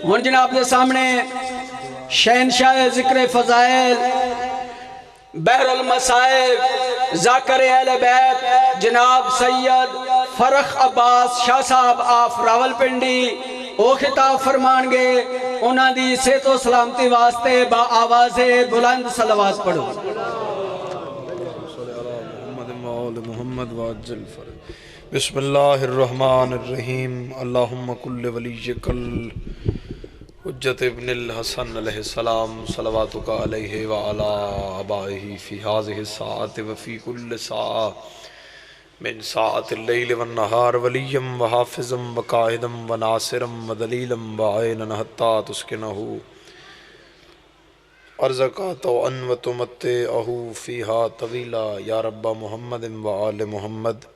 ہن جناب دے سامنے شہنشاہ ذکر فضائل بحر المصائب ذاکر اہل بیت جناب سید فرخ عباس شاہ صاحب آف راول پنڈی او خطاب فرمان گے انہاں دی صحت و سلامتی واسطے با آواز بلند صلوات پڑھو۔ محمد واجل فرج بسم اللہ الرحمن الرحیم اللہم کل ولیک حجت ابن الحسن علیہ السلام صلواتک علیہ وعلا آبائہ فی هذه الساعت وفی کل ساعہ من ساعت اللیل والنہار ولیم وحافظم وقائدم وناصرم ودلیلم وعینن حتی تسکنہو ارزقات و ان و تمتعہو فیہا طویلا یا رب محمد و آل محمد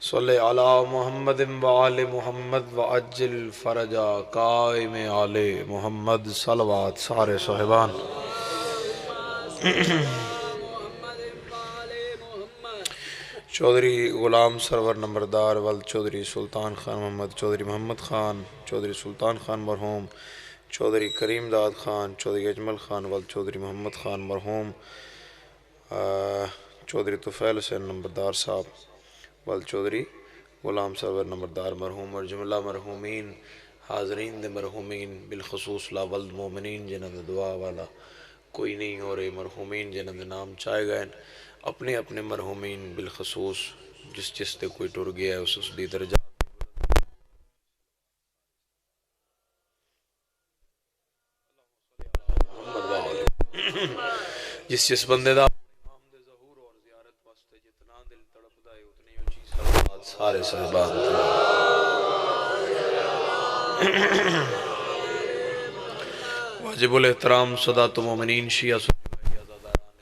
صلی علی محمد و آل محمد و عجل فرجا قائم آل محمد صلوات سارے صحبان چودھری غلام سرور نمبردار ولد چودھری سلطان خان محمد چودھری محمد خان چودھری سلطان خان مرحوم چودھری کریم داد خان چودھری اجمل خان ولد چودھری محمد خان مرحوم چودھری طفیل حسین نمبردار صاحب ولد چودھری غلام سرور نمبردار مرحوم اور جملہ مرحومین حاضرین دے مرحومین بالخصوص لا ولد مومنین جنہاں دے دعا والا کوئی نہیں ہو رہے مرحومین جنہاں دے نام چاہے گئے اپنے اپنے مرحومین بالخصوص جس جس تے کوئی ٹر گیا ہے اس دی درجہ جس جس بندے دا امام دے ظہور اور زیارت واسطے جتنا دل تڑپ دا ہے اتنی اونچی صلوات سارے صحبان واجب الاحترام صدات مومنین شیعہ سنی عزاداران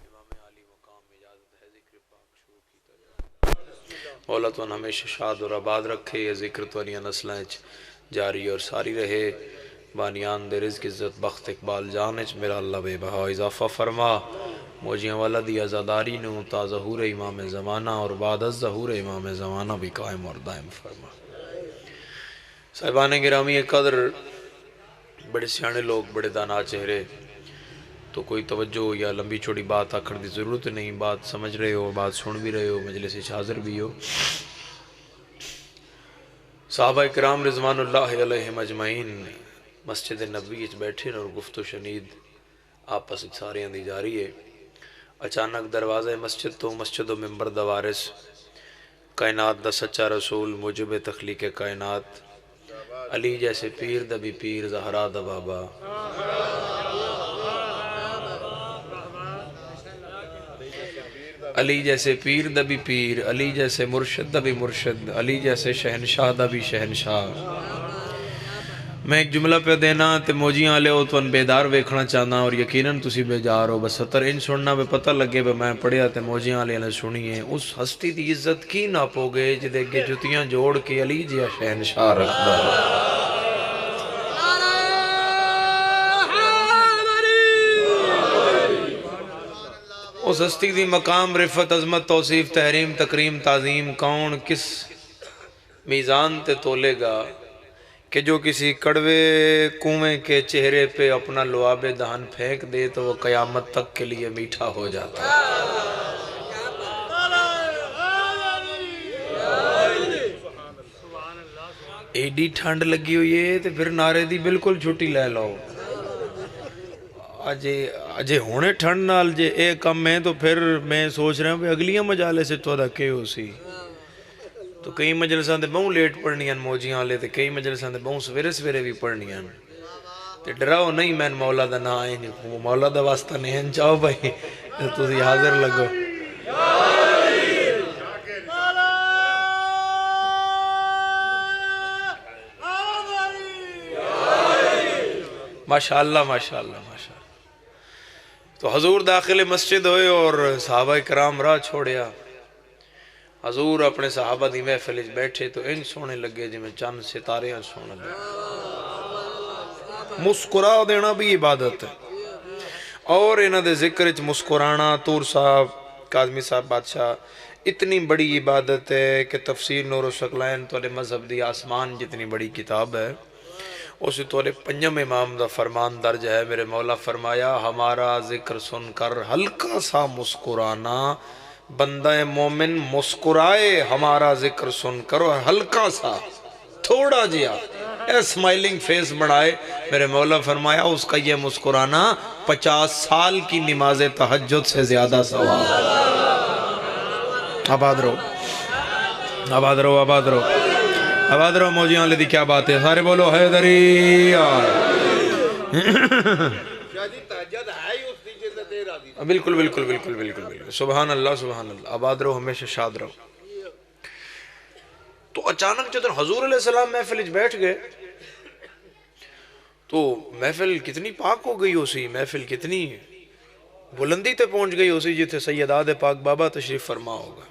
امام علی مقام اجازت ہے ذکر پاک شروع کی جائے مولا تو ہمیشہ شاد اور آباد رکھے یہ ذکر تو انیا نسلیں جاری اور ساری رہے بانیان دے رزق عزت بخت اقبال جانچ میرا اللہ بے بہا اضافہ فرما موجیاں والا دی ازاداری نو تا ظہور امام زمانہ اور بعد از ظہور امام زمانہ بھی قائم اور دائم فرما۔ صاحبان گرامی قدر بڑے سیانے لوگ بڑے دانا چہرے تو کوئی توجہ یا لمبی چوڑی بات آکھر دی ضرورت نہیں بات سمجھ رہے ہو بات سن بھی رہے ہو مجلس حاضر بھی ہو صحابہ کرام رضوان اللہ علیہم اجمعین مسجد نبوی بیٹھے اور گفت و شنید آپس ساریاں دی جاری ہے اچانک دروازہ مسجد تو مسجد و ممبر دا وارث کائنات دا سچا رسول موجب تخلیق کائنات علی جیسے پیر دا بھی پیر زہرا دا بابا علی جیسے پیر دا بھی پیر علی جیسے مرشد دا بھی مرشد علی جیسے شہنشاہ دا بھی شہنشاہ میں ایک جملہ پہ دینا تے موجیاں لے ہو تو ان بیدار ویکھنا چاہنا اور یقیناً تسی بیجار ہو بس ستر ان سننا پہ پتہ لگے پہ میں پڑھیا تے موجیاں لے نے سنیے اس ہستی دی عزت کی نہ پوگے جدے گے جتیاں جوڑ کے علی جیا شہنشاہ رکھ دا اس ہستی دی مقام رفت عظمت توصیف تحریم تکریم تعظیم کون کس میزان تے تولے گا کہ جو کسی کڑوے کنویں کے چہرے پہ اپنا لعاب دہن پھینک دے تو وہ قیامت تک کے لیے میٹھا ہو جاتا ایڈی ٹھنڈ لگی ہوئی ہے تو پھر نعرے دی بالکل چھٹی لے لو اجے ہونے ٹھنڈ نال جے اے کم ہے تو پھر میں سوچ رہا ہوں کہ اگلیاں مجالے سے تو ادا کے ہو سی تو کئی مجلساں دے بہوں لیٹ پڑھنیاں موجیاں لے تے کئی مجلساں دے بہوں سویرے سویرے بھی پڑھنیاں تے ڈراؤ نہیں میں مولا دا نہ آئے نہیں مولا دا واسطہ نہیں چاہو بھائی تو سی حاضر لگو ماشاءاللہ ماشاءاللہ ماشاءاللہ تو حضور داخل مسجد ہوئے اور صحابہ کرام راہ چھوڑیا حضور اپنے صحابہ دی محفل بیٹھے تو ان سونے لگے جی میں چند ستارے ہیں سونے لگے مسکرا دینا بھی عبادت ہے اور انہ دے ذکر مسکرانا تور صاحب کاظمی صاحب بادشاہ اتنی بڑی عبادت ہے کہ تفسیر نور و شکلین تو مذہب دی آسمان جتنی بڑی کتاب ہے اسی طور پنجم امام دا فرمان درج ہے، میرے مولا فرمایا ہمارا ذکر سن کر ہلکا سا مسکرانا، بندہ مومن مسکرائے ہمارا ذکر سن کر، اور ہلکا سا تھوڑا جیا اسمائلنگ فیس بڑھائے، میرے مولا فرمایا اس کا یہ مسکرانا 50 سال کی نماز تہجد سے زیادہ ثواب۔ آباد رہو آباد رہو آباد رہو آباد رہو، موجیاں لے دی کیا بات ہے، سارے بولو حیدری بالکل بالکل بالکل بالکل، سبحان اللہ سبحان اللہ، آباد رہو، ہمیشہ شاد رہو۔ تو اچانک جب حضور علیہ السلام محفل اچ بیٹھ گئے تو محفل کتنی پاک ہو گئی ہو سی، محفل کتنی بلندی تے پہنچ گئی ہو سی جتے سیداد پاک بابا تشریف فرما ہوگا۔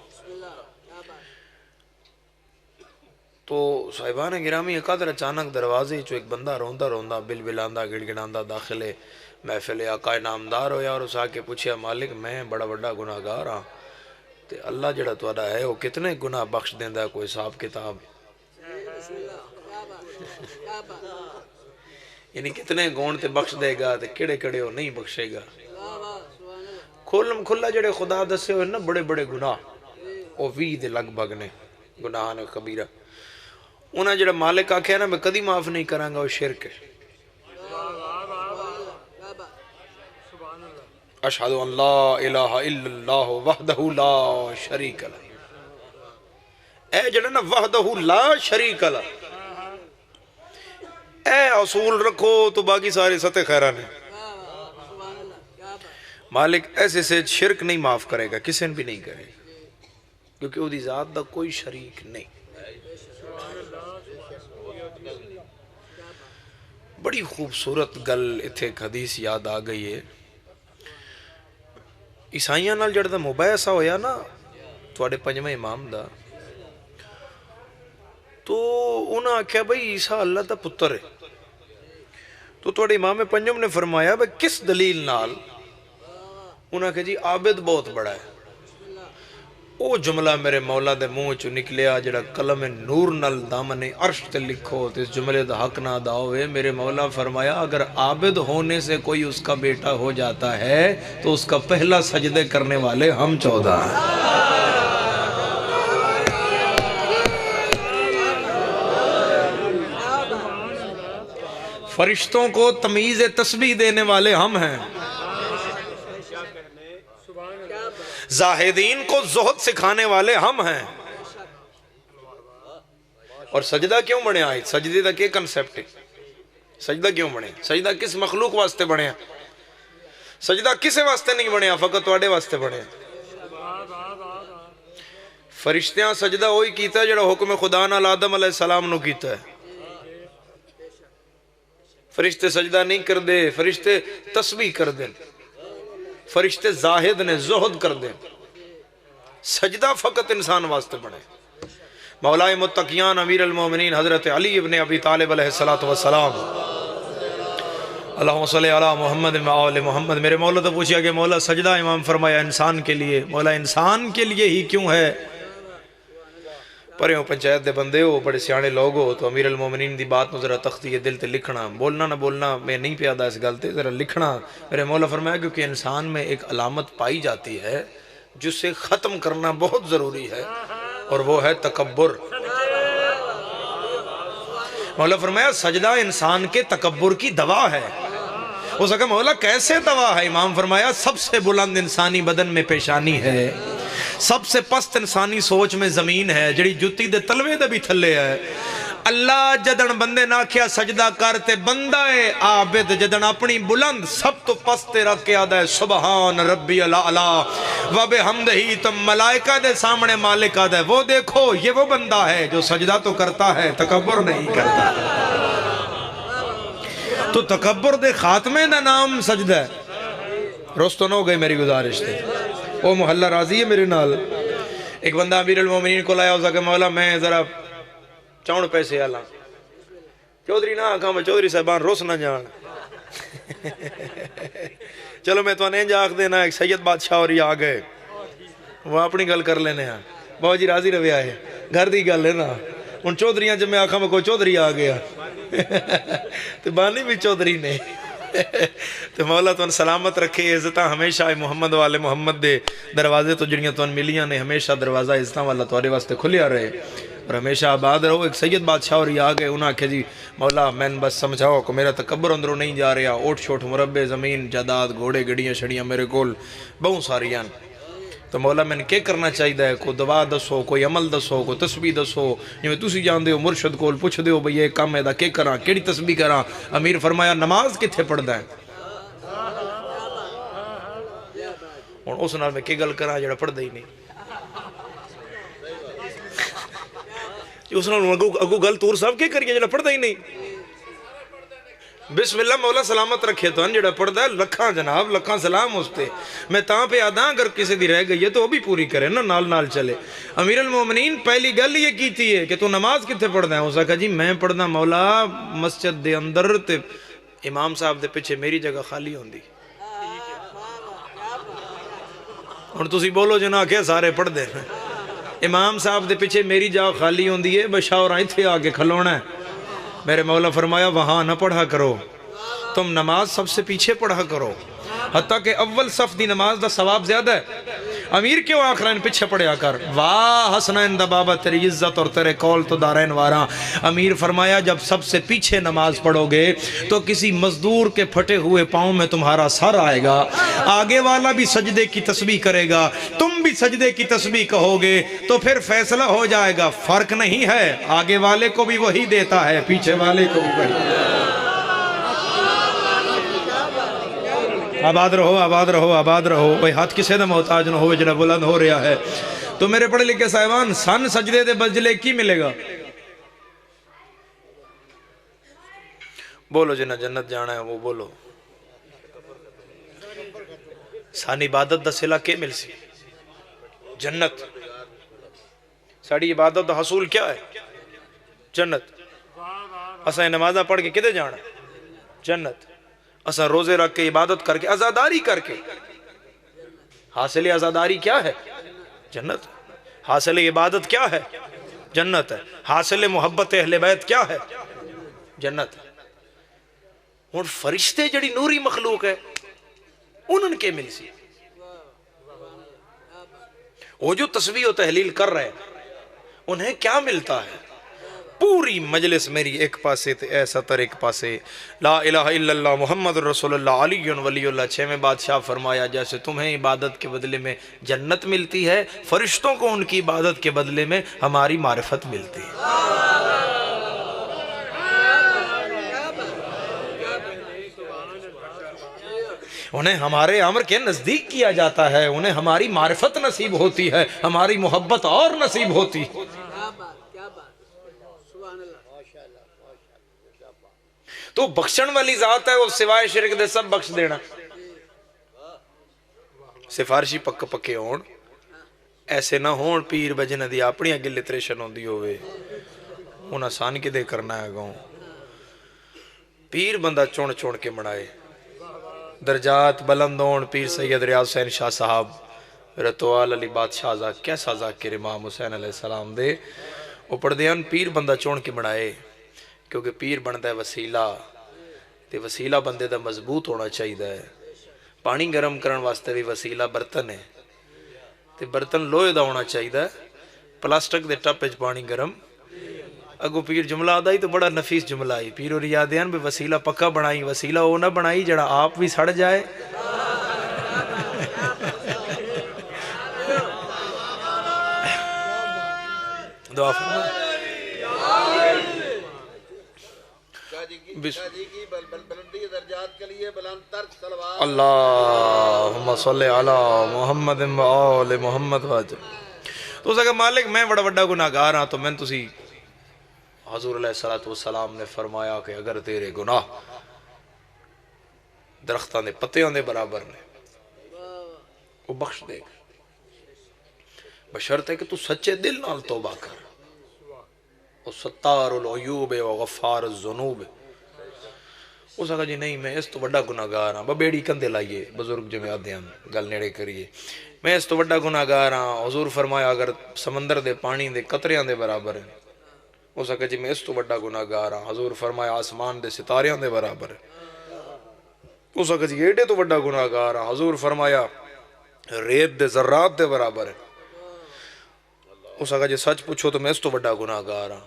تو صاحبان گرامی اقادر اچانک دروازے جو ایک بندہ روندہ روندہ بل بلاندہ گڑ گڑاندہ داخلے محفل آقا نامدار ہویا، اور اس آکے پوچھیا مالک میں بڑا بڑا گناہ گار ہاں، تے اللہ جڑا توڑا ہے وہ کتنے گناہ بخش دیندہ ہے، کوئی حساب کتاب یعنی کتنے گون تے بخش دے گا تے کڑے کڑے ہو نہیں بخشے گا۔ کھولم کھلا جڑے خدا دسے ہوئے نا بڑے بڑے گناہ وہ 20 دے لگ بھگ نے گناہان کبیرہ، انہاں جڑا مالک آکھے نا میں کدی معاف نہیں کرانگا، وہ شرک ہے۔ اشہد ان لا الہ الا اللہ وحدہ لا شریک لہ، اے جڑا نا وحدہ لا شریک لہ، اے اصول رکھو تو باقی سارے ستے خیران ہیں۔ مالک ایسے سے شرک نہیں معاف کرے گا، کسی نے بھی نہیں کرے گا، کیونکہ وہ دی ذات دا کوئی شریک نہیں۔ بڑی خوبصورت گل اتھے ایک حدیث یاد آ گئی ہے، عیسائیاں نال جڑا مباحثہ ہویا نا تواڈے پنجویں امام دا، تو انہاں آکھیا بھئی عیسیٰ اللہ دا پتر ہے، تو تواڈے امام پنجم نے فرمایا بھئی کس دلیل نال؟ انہاں کہا جی عابد بہت بڑا ہے۔ او جملہ میرے مولا دے منہ چو نکلیا جڑا قلم نور نل دامن عرش تے لکھو تے اس جملے دا حق نہ ادا ہوئے، میرے مولا فرمایا اگر عابد ہونے سے کوئی اس کا بیٹا ہو جاتا ہے تو اس کا پہلا سجدے کرنے والے ہم 14 ہیں۔ فرشتوں کو تمیز تسبیح دینے والے ہم ہیں، زاہدین کو زہد سکھانے والے ہم ہیں۔ اور سجدہ کیوں بنے آئی؟ سجدے دا کیا کنسپٹ ہے؟ سجدہ کیوں بنے؟ سجدہ کس مخلوق واسطے بنے؟ سجدہ کسے واسطے نہیں بنے؟ فقط واڑے واسطے بنے۔ فرشتیاں سجدہ ہوئی کیتا ہے جڑا حکم خدا نال آدم علیہ السلام نو کیتا ہے۔ فرشتے سجدہ نہیں کر دے، فرشتے تسبیح کر دیں، فرشتے زاہد نے زہد کر دیں، سجدہ فقط انسان واسطے بنے۔ مولا متقیان امیر المومنین حضرت علی ابن ابی طالب علیہ السلام، اللہم صلی علی محمد و آل محمد۔ میرے مولا تو پوچھا کہ مولا سجدہ امام فرمایا انسان کے لیے، مولا انسان کے لیے ہی کیوں ہے؟ پرے ہو پنچایت دے بندے ہو، بڑے سیانے لوگ ہو، تو امیر المومنین دی بات نو ذرا تختی دل تے لکھنا، بولنا نہ بولنا میں نہیں پیادا اس گلتے، ذرا لکھنا۔ میرے مولا فرمایا کیونکہ انسان میں ایک علامت پائی جاتی ہے جسے ختم کرنا بہت ضروری ہے، اور وہ ہے تکبر۔ مولا فرمایا سجدہ انسان کے تکبر کی دوا ہے۔ ہو سکا مولا کیسے دوا ہے؟ امام فرمایا سب سے بلند انسانی بدن میں پیشانی ہے، سب سے پست انسانی سوچ میں زمین ہے، جڑی جتی دے تلوے دے بھی تھلے ہے۔ اللہ جدن بندے نہ کیا سجدہ کرتے، بندہ عابد جدن اپنی بلند سب تو پستے رکھ کے آدھا ہے سبحان ربی العلی و بحمدہی، تو ملائکہ دے سامنے مالک آدھا ہے وہ دیکھو یہ وہ بندہ ہے جو سجدہ تو کرتا ہے تکبر نہیں کرتا۔ تو تکبر دے خاتمے دا نام سجدہ ہے۔ روستو نہ ہو گئی میری گزارش تھی، وہ محلہ راضی ہے میرے نال۔ ایک بندہ امیر المومنین کو لایا، اسا کہ مولا میں ذرا 4 پیسے آلا، چودھری نہ آکھاں میں چودھری صاحبان روس نہ جان، چلو میں تو انہیں جاک دینا ایک سید بادشاہ اور یہ آگئے، وہ اپنی گل کر لینے ہیں، بہت جی راضی رویا ہے، گھر دی گل ہے نا، ان چودھریاں جب میں آکھاں میں کوئی چودھری آگیا تو بانی بھی چودھری نے تو مولا تو سلامت رکھے عزتہ ہمیشہ محمد والے محمد دے دروازے تو جڑیاں تو ملیاں نے ہمیشہ دروازہ عزتہ والا توارے واسطے کھلیا رہے اور ہمیشہ آباد رہو. ایک سید بادشاہ اور یہ آگئے انہاں کہ جی مولا میں بس سمجھاؤ کہ میرا تکبر اندروں نہیں جا رہا, اوٹ چھوٹ مربع زمین جائیداد گھوڑے گڑیاں شڑیاں میرے کول بہت ساریاں. تو مولا میں نے کیا کرنا چاہیے, کوئی دعا دسو, کوئی عمل دسو, کوئی تسبیح دسو, جویں تسی جان دیو مرشد کول پوچھ دیو بھئی یہ کام ہے دا کیا کراں, کیڑی تسبیح کراں. امیر فرمایا نماز کتھے پڑھدا ہے. ہن اس نال میں کی گل کراں جڑا پڑھدا ہی نہیں, اس نال اگو گل تور صاحب کی کریے جڑا پڑھدا ہی نہیں. بسم اللہ مولا سلامت رکھے تو جڑا پڑھدا ہے لکھاں جناب لکھاں سلام اس تے. میں تاں پہ آدھاں اگر کسی دی رہ گئی ہے تو وہ بھی پوری کرے نا, نال نال چلے. امیر المومنین پہلی گل یہ کیتی ہے کہ تو نماز کتنے پڑھدا ہے. اس کہا جی میں پڑھدا مولا مسجد دے اندر تے امام صاحب دے پیچھے میری جگہ خالی ہوندی. ہن تسی بولو جنا کہ سارے پڑھ دے امام صاحب دے پیچھے میری جگہ خالی ہوندی ہے, بشاوراں ایتھے آ کے کھلونا ہے. میرے مولا فرمایا وہاں نہ پڑھا کرو, تم نماز سب سے پیچھے پڑھا کرو, حتیٰ کہ اول صف دی نماز دا ثواب زیادہ ہے. امیر کیوں آخرین پیچھے پڑھیا کر, واہ حسنین دا بابا تیری عزت اور تیرے کول تو دارین واراں. امیر فرمایا جب سب سے پیچھے نماز پڑھو گے تو کسی مزدور کے پھٹے ہوئے پاؤں میں تمہارا سر آئے گا, آگے والا بھی سجدے کی تسبیح کرے گا, تم بھی سجدے کی تسبیح کہو گے تو پھر فیصلہ ہو جائے گا. فرق نہیں ہے, آگے والے کو بھی وہی دیتا ہے, پیچھے والے کو بھی وہی. آباد رہو آباد رہو آباد رہو. بھئی ہاتھ کسے دا محتاج نہ ہوئے جنہ بلند ہو رہا ہے. تو میرے پڑھے لکھے صاحبان سن سجدے دے بدلے کی ملے گا؟ بولو جنہ جنت جانا ہے وہ بولو. سان عبادت دا صلہ کے مل سی؟ جنت. ساڑی عبادت دا حصول کیا ہے؟ جنت. اساں نمازہ پڑھ کے کدے جانا؟ جنت. اساں روزے رکھ کے عبادت کر کے عزاداری کر کے حاصل عزاداری کیا ہے؟ جنت. حاصل عبادت کیا ہے؟ جنت ہے. حاصل محبت اہل بیت کیا ہے؟ جنت. اور فرشتے جڑی نوری مخلوق ہے انہوں کے مل سی. وہ جو تسبیح و تحلیل کر رہے ہیں انہیں کیا ملتا ہے؟ پوری مجلس میری ایک پاسے تے ایسا تر ایک پاسے لا الہ الا اللہ محمد رسول اللہ علی ولی اللہ. چھویں بادشاہ فرمایا جیسے تمہیں عبادت کے بدلے میں جنت ملتی ہے, فرشتوں کو ان کی عبادت کے بدلے میں ہماری معرفت ملتی ہے. انہیں ہمارے امر کے نزدیک کیا جاتا ہے, انہیں ہماری معرفت نصیب ہوتی ہے, ہماری محبت اور نصیب ہوتی ہے. تو بخشن والی ذات ہے, وہ سوائے شرک دے سب بخش دینا. سفارشی پکے ہون ایسے نہ ہون پیر بجنہ دی اپنی اگے لٹریشن ہوندی ہوئے ان آسان کے دے کرنا ہے گاؤں. پیر بندہ چون کے بنائے, درجات بلند ہون. پیر سید ریاض حسین شاہ صاحب رتوال علی بادشاہ کیسا ذاکر امام حسین علیہ السلام دے وہ پڑھ دیان پیر بندہ چون کے بنائے, کیونکہ پیر بنتا ہے وسیلہ, تے وسیلہ بندے دا مضبوط ہونا چاہیے. پانی گرم کرن واسطے بھی وسیلہ برتن ہے, تے برتن لوہے دا ہونا چاہیے. پلاسٹک دے ٹپ وچ پانی گرم. اگو پیر جملہ آدھا ہی تو بڑا نفیس جملہ ہی. پیر اور یادیان بھی وسیلہ پکا بنائی, وسیلہ وہ نہ بنائی جڑا آپ بھی سڑ جائے. دعا فرما اللہم صلی علی محمد و آل محمد واجب. تو اس کا مالک میں بڑا بڑا گناہگار ہاں, تو میں تسی حضور علیہ السلام نے فرمایا کہ اگر تیرے گناہ درختاں دے پتیاں دے برابر نے وہ بخش دے گا, بشرط ہے کہ تو سچے دل نال توبہ کر. وہ ستار العیوب و غفار الذنوب. اس کہا جی نہیں میں اس تو بڑا گناہگار ہاں, بیڑی کندے لائیے بزرگ جو میں آدھے ہاں گل نیڑے کریے, میں اس تو بڑا گناہگار ہاں. حضور فرمایا اگر سمندر دے پانی دے قطریاں دے برابر ہیں اس آخیا جی میں اس تو بڑا گناہگار ہاں. حضور فرمایا آسمان دے ستاریاں دے برابر ہے. اس آخیا جی ایڈے تو بڑا گناہگار ہاں. حضور فرمایا ریت دے ذرات دے برابر ہے. اس آخیا جی سچ پوچھو تو میں اس تو بڑا گناہگار ہاں.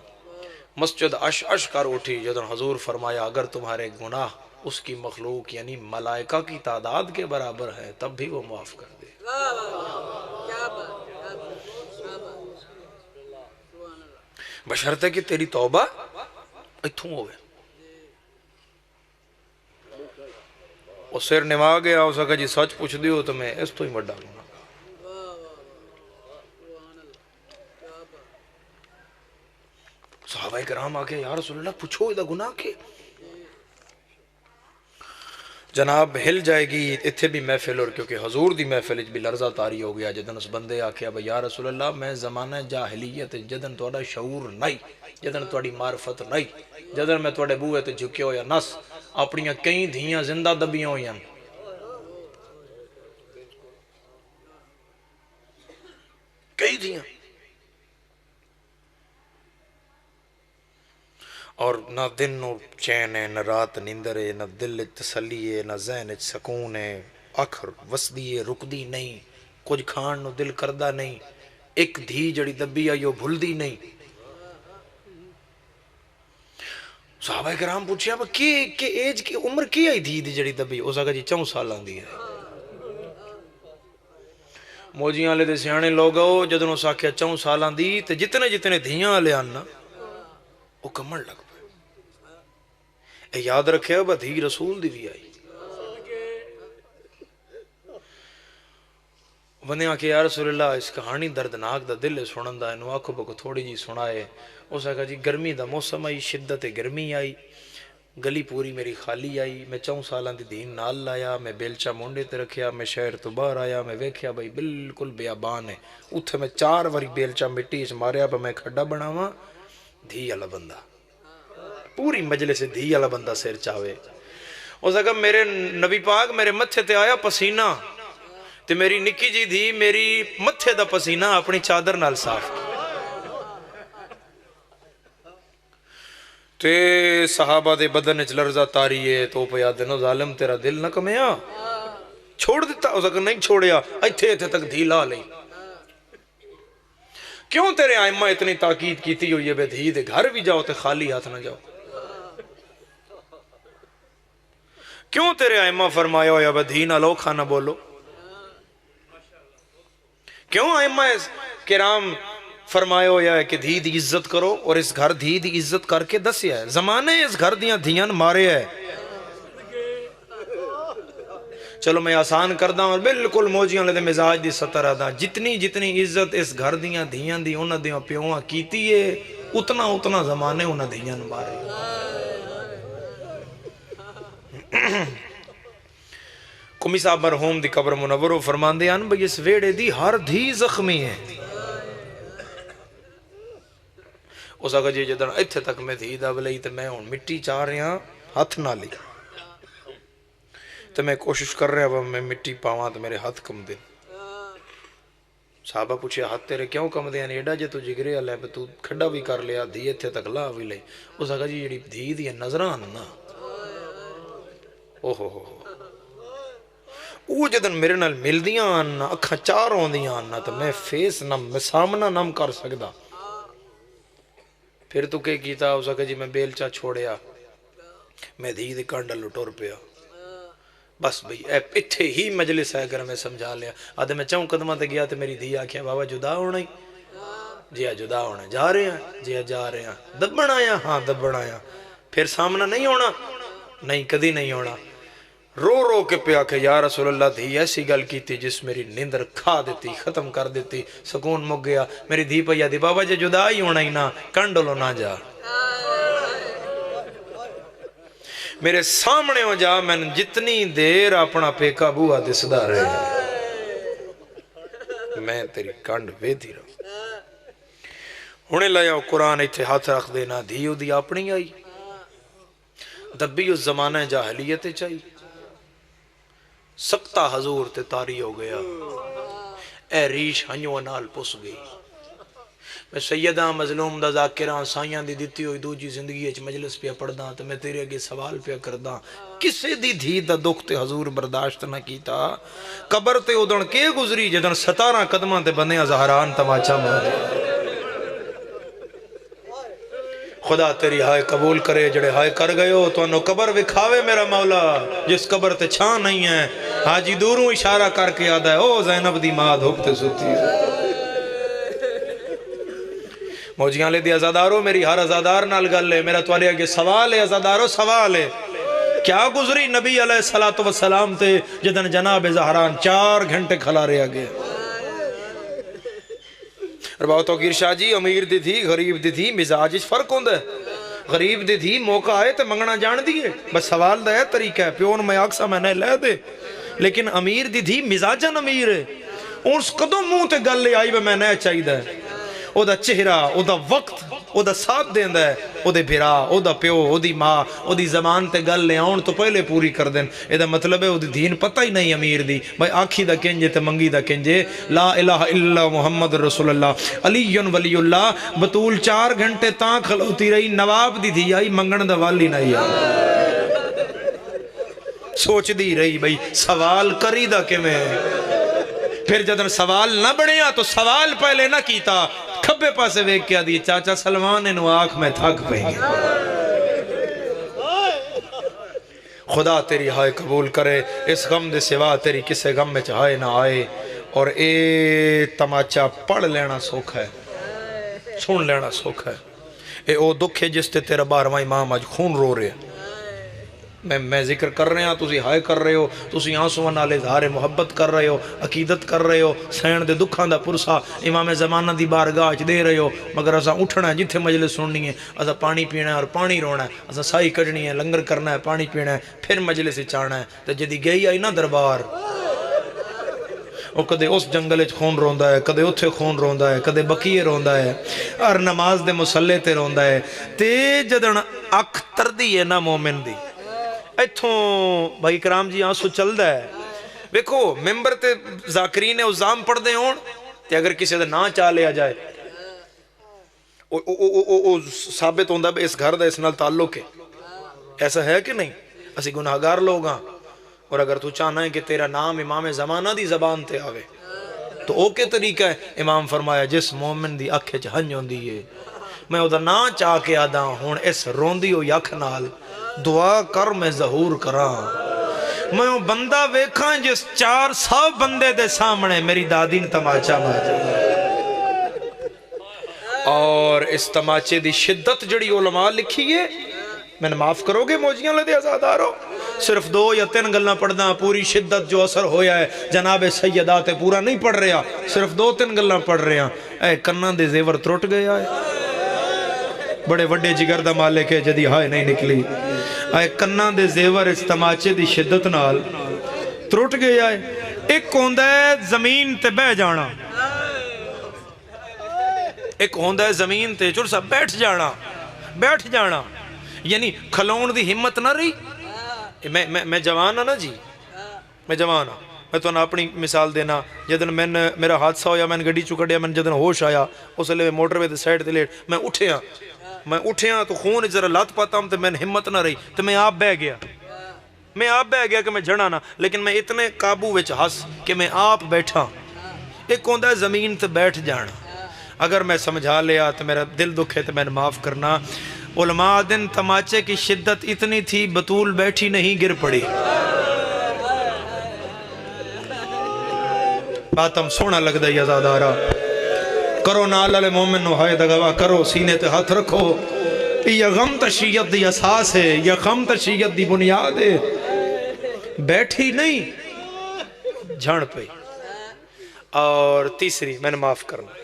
مسجد اش کر اٹھی جدن حضور فرمایا اگر تمہارے گناہ اس کی مخلوق یعنی ملائکہ کی تعداد کے برابر ہے تب بھی وہ معاف کر دے. بشرطے کہ تیری توبہ اتھوں ہوئے. وہ سر نوا گیا. اس آخیا جی سچ پوچھ دیو تو میں اس تو ہی بڑا گناہ. صحابہ کرام آکے یا رسول اللہ پوچھو ادھا گناہ کے. جناب ہل جائے گی اتھے بھی محفل. اور کیونکہ حضور دی محفل بھی لرزہ تاری ہو گیا. جدن اس بندے آکھیا بھئی یا رسول اللہ میں زمانہ جاہلیت جدن توڑا شعور نہیں, جدن توڑی معرفت نہیں, جدن میں توڑے بوئے تے جھکے ہو یا نس اپنیاں کئی دھیاں زندہ دبیاں ہویاں. کئی دھیاں اور نہ دن نو چین ہے, نہ رات نیندر ہے, نہ دل تسلی ہے, نہ ذہن سکون ہے. اکھر وسدی ہے رکدی نہیں, کچھ کھان نو دل کردہ نہیں. ایک دھی جڑی دبی آئی وہ بھلدی نہیں. صحابہ کرام پوچھیا کہ ایج کی عمر کی آئی دھی دی جڑی دبی. اس آگا جی 4 سال آن دی ہے. موجیاں لے دے سیانے لوگو جدن اس آکھیا 4 سال آن دی تے جتنے دھیاں لے آنا وہ کمڑ لگ پہ. اے یاد رکھے با دھی رسول دی بھی آئی. بندے آکھے یا رسول اللہ اس کہانی دردناک دا دل سنن دا انہوں آکھو بکو تھوڑی جی سنائے. اس آکھا جی گرمی دا موسم آئی, شدت گرمی آئی, گلی پوری میری خالی آئی. میں 4 سالان دی دین نال لایا, میں بیلچہ مونڈے تے رکھیا, میں شہر تو باہر آیا, میں ویکھیا بھئی بالکل بیابان ہے. اتھے میں 4 واری بیلچہ مٹی اس ماریا با میں کھڈا بناواں. دھی والا بندہ پوری مجلس دھی والا بندہ سیر چاہوے. اس آگا میرے نبی پاک میرے متھے تے آیا پسینہ تے میری نکی جی دھی میری متھے دا پسینہ اپنی چادر نال صاف کی. تے صحابہ دے بدن اچ لرزہ تاری ہے تو پیا دنو ظالم تیرا دل نہ کمیا چھوڑ دیتا. اس آگا نہیں چھوڑیا, ایتھے تک دھی لا لئی. کیوں تیرے آئمہ اتنی تاکید کیتی ہوئی ہے بے دھی دے گھر بھی جاؤ تے خالی ہاتھ نہ جاؤ. کیوں تیرے آئمہ فرمایا ہویا بے دھی نہ لو کھانا بولو. کیوں آئمہ کرام فرمایا ہویا ہے کہ دھی دی عزت کرو اور اس گھر دھی دی عزت کر کے دسیا ہے. زمانے اس گھر دیاں دھیان مارے ہے. چلو میں آسان کردہ اور بالکل موجیاں لے دے مزاج دی سطر آدھا. جتنی عزت اس گھر دیاں دھیاں دی انہ دیاں پیوہاں کیتی ہے اتنا زمانے انہ دھیاں مارے. کمی صاحب مرحوم دی قبر منورو فرمان دے آن بھئی اس ویڑے دی ہر دھی زخمی ہے. اس آگا جی جدن ایتھے تک میں دھی دا بلئی تے میں ہون مٹی چاہ رہے ہیں ہاتھ نہ لی تو میں کوشش کر رہا ہوں میں مٹی پاواں تو میرے ہاتھ کم دے. صحابہ پوچھے ہاتھ تیرے کیوں کم دے؟ ایڈا جے تو جگرے اللہ ہے تو کھڑا بھی کر لیا دھی ایتھے تک لا بھی لئی. اس آگا جی جڑی دھی دی نظران نا وہ جدن میرے نال مل دیاں آنا اکھاں چار ہوں دیاں آنا تو میں فیس نم میں سامنا نم کر سکدا. پھر تو کہ کیتا اس آگا جی میں بیلچہ چھوڑیا میں دھی دی کانڈا لٹور پیا. بس بھئی اے پتھے ہی مجلس ہے اگر میں سمجھا لیا. آدھے میں 4 قدمہ تے گیا تو میری دھی آکھیا بابا جدا ہونا ہی. جی ہاں جدا ہونا. جا رہے ہیں؟ جی ہاں جا رہے ہیں. دبن آیا؟ ہاں دبن آیا. پھر سامنا نہیں ہونا؟ نہیں کدی نہیں ہونا. رو کے پیا کہ یا رسول اللہ دھی ایسی گل کی تھی جس میری نیندر کھا دیتی ختم کر دیتی سکون مک گیا. میری دھی پیا دی بابا جے جدا ہی ہونا ہی نہ کنڈلو نہ جا میرے سامنے ہو جا. میں جتنی دیر اپنا پیکا بوہا دسدا رہے میں تیری کنڈ ویدھی رہا. ہونے لیا قرآن ایتھے ہاتھ رکھ دینا دھیو دی اپنی آئی دبی اس زمانہ جاہلیت چاہی سکتا حضور تے تاری ہو گیا. اے ریش ہنیوں نال پس گئی. میں سیدہ مظلوم دا ذاکراں سائیاں دی دتی ہوئی دوجی زندگی اچ مجلس پہ پڑھدا تے میں تیرے اگے سوال پہ کردا کسے دی دھی دا دکھ تے حضور برداشت نہ کیتا قبر تے اودن کے گزری جدن 17 قدماں تے بندیاں زہران تماچا مارے خدا تیری ہائے قبول کرے جڑے ہائے کر گئے ہو تو انہوں قبر وکھاوے میرا مولا جس قبر تے چھان نہیں ہے حاجی دوروں اشارہ کر کے آدھا ہے او زینب دی ماں دھوکتے سوتی ہے موجیاں لے دی ازادارو میری ہر ازادار نال گل ہے میرا توارے آگے سوال ہے ازادارو سوال ہے کیا گزری نبی علیہ السلام تے جدن جناب زہران 4 گھنٹے کھلا رہے آگے رباو توقیر شاہ جی امیر دی تھی غریب دی تھی مزاج اس فرق ہوندہ ہے غریب دی تھی موقع آئے تے منگنا جان دیئے بس سوال دا ہے طریقہ ہے پیون میں آکسا میں نے لے دے لیکن امیر دی تھی مزاجن امیر ہے اس قدم منہ تے گل لے آئی میں نے چاہی دا ہے او دا چہرہ او دا وقت او دا ساتھ دیندہ ہے او دے بھرا او دا پیو او دی ماں او دی زمان تے گل لے آن تو پہلے پوری کر دیں اے دا مطلب ہے او دی دین پتہ ہی نہیں امیر دی بھائی آنکھی دا کنجے تے منگی دا کنجے لا الہ الا محمد رسول اللہ علی ولی اللہ بطول 4 گھنٹے تاں کھلوتی رہی نواب دی تھی آئی منگن دا والی نہیں آئی سوچ دی رہی بھائی سوال کری دا کہ میں پھر جدن سوال نہ بڑھیا تو سوال پہلے نہ کیتا کھبے پاسے ویک کیا دی چاچا سلمان انو آنکھ میں تھک پہیں گے خدا تیری ہائے قبول کرے اس غم دے سوا تیری کسے غم میں چاہے نہ آئے اور اے تماچا پڑھ لینا سوکھ ہے سن لینا سوکھ ہے اے او دکھ ہے جس تے تیرا 12واں امام آج خون رو رہے میں ذکر کر رہے ہیں تُسی ہائے کر رہے ہو تُسی آنسوان نال اظہار محبت کر رہے ہو عقیدت کر رہے ہو سین دے دکھان دا پرسا امام زمانہ دی بارگاہ دے رہے ہو مگر اسا اٹھنا ہے جتھے مجلس سننی ہے اسا پانی پینا ہے اور پانی رونا ہے اسا سائی کڑنی ہے لنگر کرنا ہے پانی پینا ہے پھر مجلس چاہنا ہے تو جدی گئی آئی نا دربار وہ کدے اس جنگل خون روندہ ہے کدے اتھے خون روندہ ہے کدے بقیے روندہ ہے اور نماز دے مسلح تے روندہ ہے تے جدن اکھ تردی ہے نا مومن دی ایتھوں بھائی کرام جی آنسو چل دا ہے ویکھو ممبر تے ذاکرین اوزام پڑھ دے ہون تے اگر کسی دا نا چاہ لیا جائے ثابت ہوندہ بے اس گھر دا اس نال تعلق ہے ایسا ہے کہ نہیں اسی گناہگار لوگ ہاں اور اگر تو چاہنا ہے کہ تیرا نام امام زمانہ دی زبان تے آوے تو اوکے طریقہ ہے امام فرمایا جس مومن دی اکھے چہنج ہوندی ہے میں ادھا نا چاہ کے آدھا ہون اس روندی ہو یک نال دعا کر میں ظہور کران میں بندہ ویکھاں جس 400 بندے دے سامنے میری دادی نے تماچا مار اور اس تماچے دی شدت جڑی علماء لکھی ہے میں نے معاف کرو گے موجیاں لدے ازادارو صرف 2 یا 3 گلنا پڑھنا پوری شدت جو اثر ہویا ہے جناب سیدات پورا نہیں پڑھ رہا صرف 2-3 گلنا پڑھ رہا اے کناں دے زیور ترٹ گیا ہے بڑے وڈے جگر دا مالک ہے جدی ہائے نہیں نکلی اے کناں دے زیور اس تماچے دی شدت نال ترٹ گیا ہے ایک ہوندہ ہے زمین تے بہ جانا ایک ہوندہ ہے زمین تے چرسا بیٹھ جانا یعنی کھلون دی ہمت نہ رہی میں جوان ہاں نا جی میں جوان ہاں میں تو نہ اپنی مثال دینا جدن میرا حادثہ ہویا میں گڑی چکڑیا میں جدن ہوش آیا اس لئے موٹر وے دے سائٹ دے لیٹ میں اٹھیا تو خون ذرا لات پاتا ہوں تو میں ہمت نہ رہی تو میں آپ بہ گیا کہ میں جڑا نہ لیکن میں اتنے قابو وچ ہس کہ میں آپ بیٹھا ایک ہوندہ ہے زمین تے بیٹھ جانا اگر میں سمجھا لیا تو میرا دل دکھے تو میں نے معاف کرنا علماء دن تماچے کی شدت اتنی تھی بطول بیٹھی نہیں گر پڑی بات ہم سونا لگ دائی ازادارہ کرو نال علی مومن نو ہائے دگوا کرو سینے تے ہاتھ رکھو یہ غم تشیعت دی اساس ہے یہ غم تشیعت دی بنیاد ہے بیٹھی نہیں جھڑ پئی اور تیسری میں نے معاف کرنا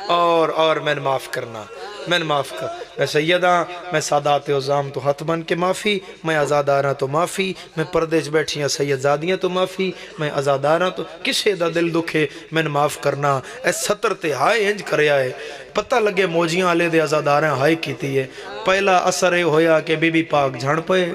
اور میں نے معاف کرنا میں سیدہ میں سادات عظام تو ہاتھ بن کے معافی میں ازاداراں تو معافی میں پردے چ بیٹھیاں سید زادیاں تو معافی میں ازاداراں تو کسے دا دل دکھے میں نے معاف کرنا اے 70 تے ہائے انج کریا ہے پتہ لگے موجیاں آلے دے ازاداراں ہائے کیتی ہے پہلا اثر یہ ہویا کہ بی بی پاک جھڑ پئے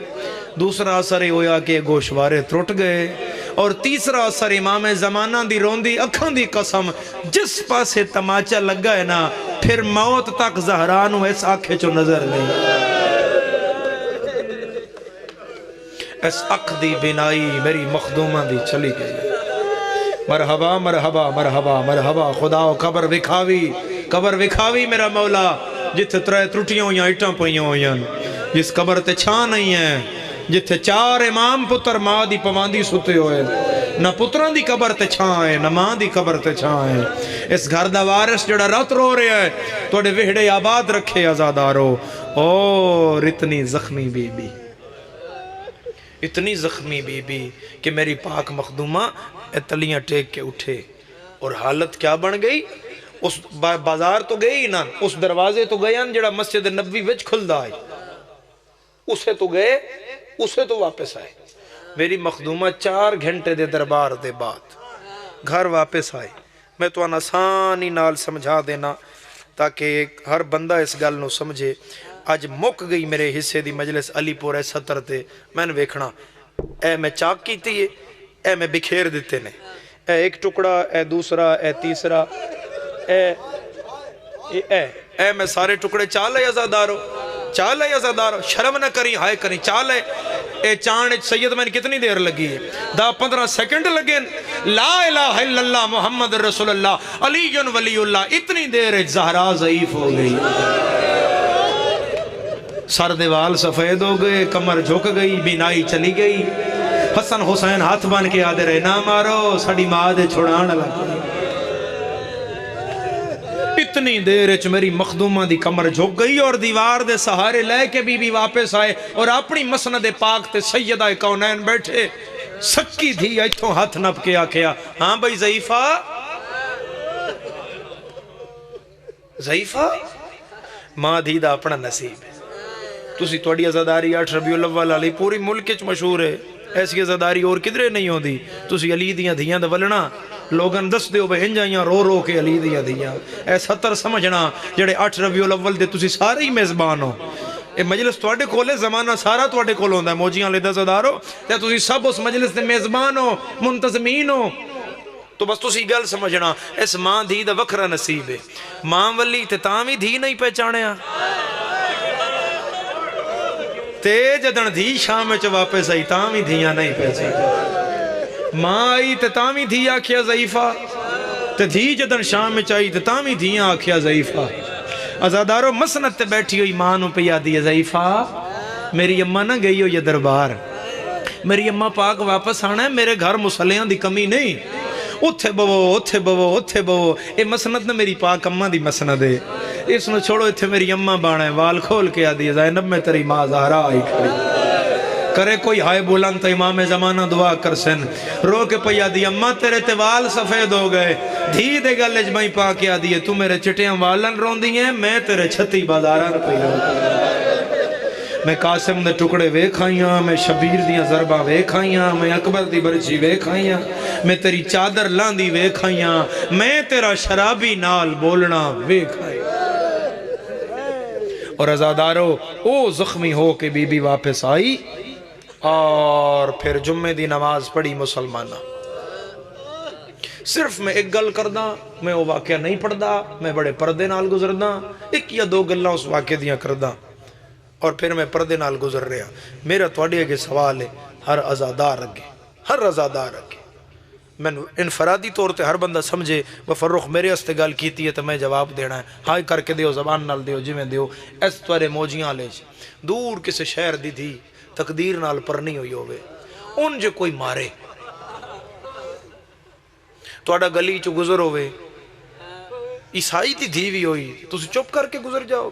دوسرا اثر یہ ہویا کہ گوشوارے ترٹ گئے اور تیسرا اثر امام زمانہ دی روندی اکھاں دی قسم جس پاسے تماچا لگا ہے نا پھر موت تک زہرا نو اس آنکھے چو نظر نہیں، اس اکھ دی بینائی میری مخدومہ دی چلی گئی۔ مرحبا مرحبا مرحبا مرحبا خدا و قبر وکھاوی میرا مولا، جتھے ترے ترٹیاں ہویاں اٹھاں پویاں ہویاں، جس قبر تے چھاں نہیں ہے، جتھے 4 امام پتر ماں دی پواندی ستے ہوئے، نہ پتران دی قبر تے چھاں ہے نہ ماں دی قبر تے چھاں ہے۔ اس گھر دا وارث جڑا رات رو رہا ہے توڑے وہڑے آباد رکھے آزادارو۔ اور اتنی زخمی بی بی، اتنی زخمی بی بی کہ میری پاک مخدومہ تلیاں ٹیک کے اٹھے، اور حالت کیا بن گئی؟ اس بازار تو گئی نا، اس دروازے تو گئے جڑا مسجد نبوی وچ کھلدا ہے، اسے تو گئے، اسے تو واپس آئے۔ میری مخدومہ 4 گھنٹے دے دربار دے بعد گھر واپس آئے۔ میں تو آسانی نال سمجھا دینا تاکہ ہر بندہ اس گل نو سمجھے۔ آج مک گئی میرے حصے دی مجلس علی پور 70 تے، میں نے ویکھنا اے میں چاک کیتی ہے، اے میں بکھیر دیتے نے، اے ایک ٹکڑا، اے دوسرا، اے تیسرا، اے میں سارے ٹکڑے چالے ازادارو، چالے ازادارو، شرم نہ کری ہائے کری چالے۔ اے چاند سید میں نے کتنی دیر لگی ہے؟ 10-15 سیکنڈ لگے۔ لا الہ الا اللہ محمد رسول اللہ علی ولی اللہ، اتنی دیر زہرا ضعیف ہو گئی، سر دیوال سفید ہو گئے، کمر جھک گئی، بینائی چلی گئی۔ حسن حسین ہاتھ بن کے آدھے رہے نہ مارو ساڑی ماں دے چھوڑان لگا۔ اتنی دیر اچ میری مخدومہ دی کمر جھک گئی، اور دیوار دے سہارے لے کے بی بی واپس آئے، اور اپنی مسند پاک تے سیدہ کونین بیٹھے۔ سکی دھی ایتھوں ہاتھ نپ کے آکھیا ہاں بھائی ضعیفہ ماں دھی دا اپنا نصیب ہے۔ تسی توڑی ازاداری 8 ربیع الاول علی پوری ملک وچ مشہور ہے، ایسی ازاداری اور کدرے نہیں ہوندی۔ تسی علی دیاں دھیاں دا ولنا لوگن دس دیو بے ہنجائیاں رو رو کے علی دیاں دھیاں، اے 70 سمجھنا جڑے 8 ربیع الاول دے تسی سارے ہی میزبان ہو۔ اے مجلس توڑے کولے، زمانہ سارا توڑے کول ہوندا ہے، موجیاں لے دزدارو تے تسی سب اس مجلس دے میزبان ہو، منتظمین ہو۔ تو بس تسی گل سمجھنا اس ماں دھی دا وکھرا نصیب ہے۔ ماں ولی تے تاں وی دھی نہیں پہچانیا، تے جدن دھی شام وچ واپس آئی تاں وی دھیاں نہیں پہچانی۔ ماں آئی تے تاں وی دھی آکھیا ضعیفہ، تے دھی جدن شام وچ آئی تے تاں وی دھیاں آکھیا ضعیفہ۔ ازادارو مسند تے بیٹھی ہوئی ماں نو پیا دی ضعیفہ میری اماں نہ گئی ہو یہ دربار، میری اماں پاک واپس آنا ہے، میرے گھر مسلیاں دی کمی نہیں، اتھے بوو اتھے بوو اتھے بوو۔ اے مسند نہ میری پاک اماں دی مسند ہے، اس نو چھوڑو اتھے میری اماں بانا ہے۔ وال کھول کے آدھی زینب میں تیری ماں زہرا آئی کھڑی، کرے کوئی ہائے بولن تو امام زمانہ دعا کر سن، رو کے پیا دی اماں تیرے تے وال سفید ہو گئے، دھی دے گل اجمائی پا کے آدھی ہے تو میرے چٹیاں والن رون دی ہیں، میں تیرے 36 بازاران پہ رو۔ میں قاسم دے ٹکڑے وے کھائیاں، میں شبیر دیاں ضربہ وے کھائیاں، میں اکبر دی برچی وے کھائیاں، میں تیری چادر لاندی وے کھائیاں، میں تیرا شرابی نال بولنا وے کھائیاں۔ اور ازادارو او زخمی ہو کے بی بی واپس آئی، اور پھر جمعے دی نماز پڑھی مسلمانہ۔ صرف میں ایک گل کردہ، میں وہ واقعہ نہیں پڑھدا، میں بڑے پردے نال گزردہ، 1 یا 2 گلہ اس واقعہ دیاں کردہ، اور پھر میں پردے نال گزر رہا۔ میرا تھوڑی اگے سوال ہے، ہر ازادار اگے میں انفرادی طور تے ہر بندہ سمجھے فرخ میرے ہستے گل کیتی ہے تو میں جواب دینا ہے، ہائی کر کے دیو، زبان نال دیو، جی میں دیو۔ اس طرح موجیاں لے دور کسے شہر دی تھی تقدیر نال پرنی ہوئی ہوئے، ان جو کوئی مارے توڑا گلی چو گزر ہوئے، عیسائی تھی دھیوی ہوئی، تو اسے چپ کر کے گزر جاؤ۔